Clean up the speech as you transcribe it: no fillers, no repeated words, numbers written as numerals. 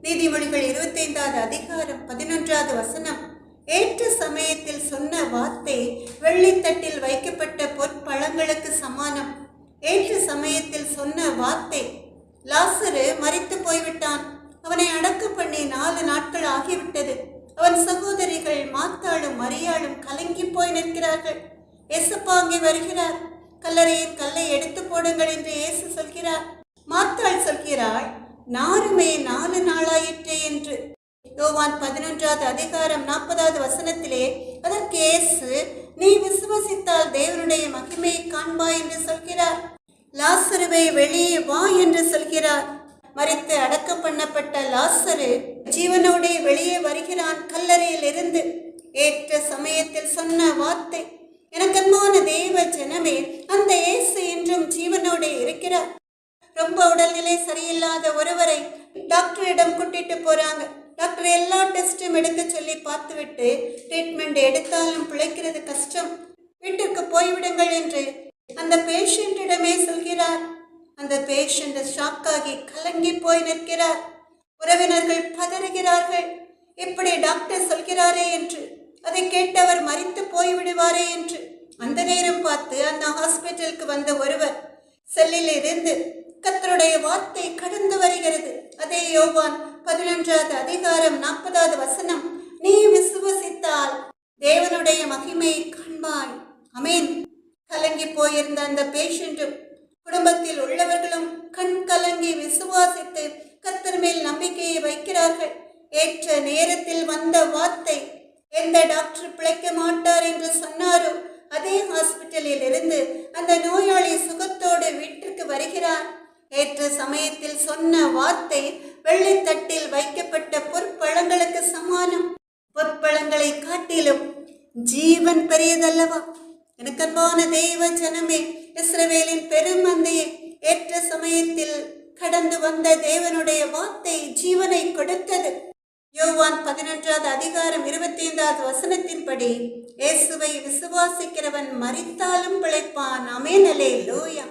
நீதிமொழிகள் 25வது அதிகாரம் 11வது வசனம். ஏற்ற சமயத்தில் சொன்ன வார்த்தை வெள்ளித்தட்டில் வைக்கப்பட்ட பொற்பழங்களுக்கு சமானம். ஏற்ற சமயத்தில் சொன்ன வார்த்தை. லாசரு மரித்து போய்விட்டான். அவனை அடக்கம் பண்ணி 4 நாட்கள் ஆகிவிட்டது. அவன் சகோதரிகள் மாத்தாளும் மரியாளும் கலங்கி போய் நிற்கிறார்கள். ஏசப்பா அங்கே வருகிறார். கல்லறையின் கல்லை எடுத்து போடுங்கள் என்று இயேசு சொல்கிறார். மாத்தாள் சொல்கிறாள், நாருமே 4 நாளாயிற்றே என்று. யோவான் 11வது அதிகாரம் 40வது வசனத்திலே அதற்கு இயேசு, நீ விசுவசித்தால் தேவனுடைய மகிமையை காண்பாய் என்று சொல்கிறார். லாசருவை வெளியே வா என்று சொல்கிறார். மரித்து அடக்கம் பண்ணப்பட்ட லாசரு ஜீவனோடே வெளியே வருகிறான் கல்லறையில் இருந்து. ஏற்ற சமயத்தில் சொன்ன வார்த்தை. எனக்கன்பான தேவ ஜனமே, அந்த இயேசு இன்றும் ஜீவனோடே இருக்கிறார். ரொம்ப உடல்நிலை சரியில்லாத ஒருவரை டாக்டரிடம் கூட்டிட்டு போறாங்க. டாக்டர் எல்லா டெஸ்டும் எடுக்க சொல்லி பார்த்துவிட்டு, ட்ரீட்மெண்ட் எடுத்தாலும் பிழைக்கிறது கஷ்டம், வீட்டிற்கு போய்விடுங்கள் என்று அந்த பேஷண்டிடமே சொல்கிறார். அந்த பேஷண்ட் ஷாக்காகி கலங்கி போய் நிற்கிறார். உறவினர்கள் பதறுகிறார்கள். இப்படி டாக்டர் சொல்கிறாரே என்று, அதை கேட்டவர் மரித்து போய்விடுவாரே என்று. அந்த நேரம் பார்த்து அந்த ஹாஸ்பிட்டலுக்கு வந்த ஒருவர் செல்லில் இருந்து கர்த்தருடைய வார்த்தை கடந்து வருகிறது. அதே யோவான் 11வது அதிகாரம் 40வது வசனம். நீ விசுவசித்தால் தேவனுடைய மகிமையை காண்பாய். அமேன். கலங்கி போயிருந்த அந்த பேஷண்ட்டும் குடும்பத்தில் உள்ளவர்களும் கண் கலங்கி விசுவாசித்து கர்த்தர் மேல் நம்பிக்கையை வைக்கிறார்கள். ஏற்ற நேரத்தில் வந்த வார்த்தை. எந்த டாக்டர் பிழைக்க மாட்டார் என்று சொன்னாரோ அதே ஹாஸ்பிட்டலில் இருந்து அந்த நோயாளி சுகத்தோடு வீட்டிற்கு வருகிறார். ஏற்ற சமயத்தில் சொன்ன வார்த்தை வெள்ளித்தட்டில் வைக்கப்பட்ட பொற்பழங்களுக்கு சமானம். பொற்பழங்களை காட்டிலும் ஜீவன் பெரியதல்லவா? எனக்கன்பான தெய்வ ஜனமே, இஸ்ரவேலின் பெருமந்தையை ஏற்ற சமயத்தில் கடந்து வந்த தேவனுடைய வார்த்தை ஜீவனை கொடுத்தது. யோவான் 11வது அதிகாரம் 25வது வசனத்தின்படி, இயேசுவை விசுவாசிக்கிறவன் மரித்தாலும் பிழைப்பான். ஆமென். அல்லேலூயா.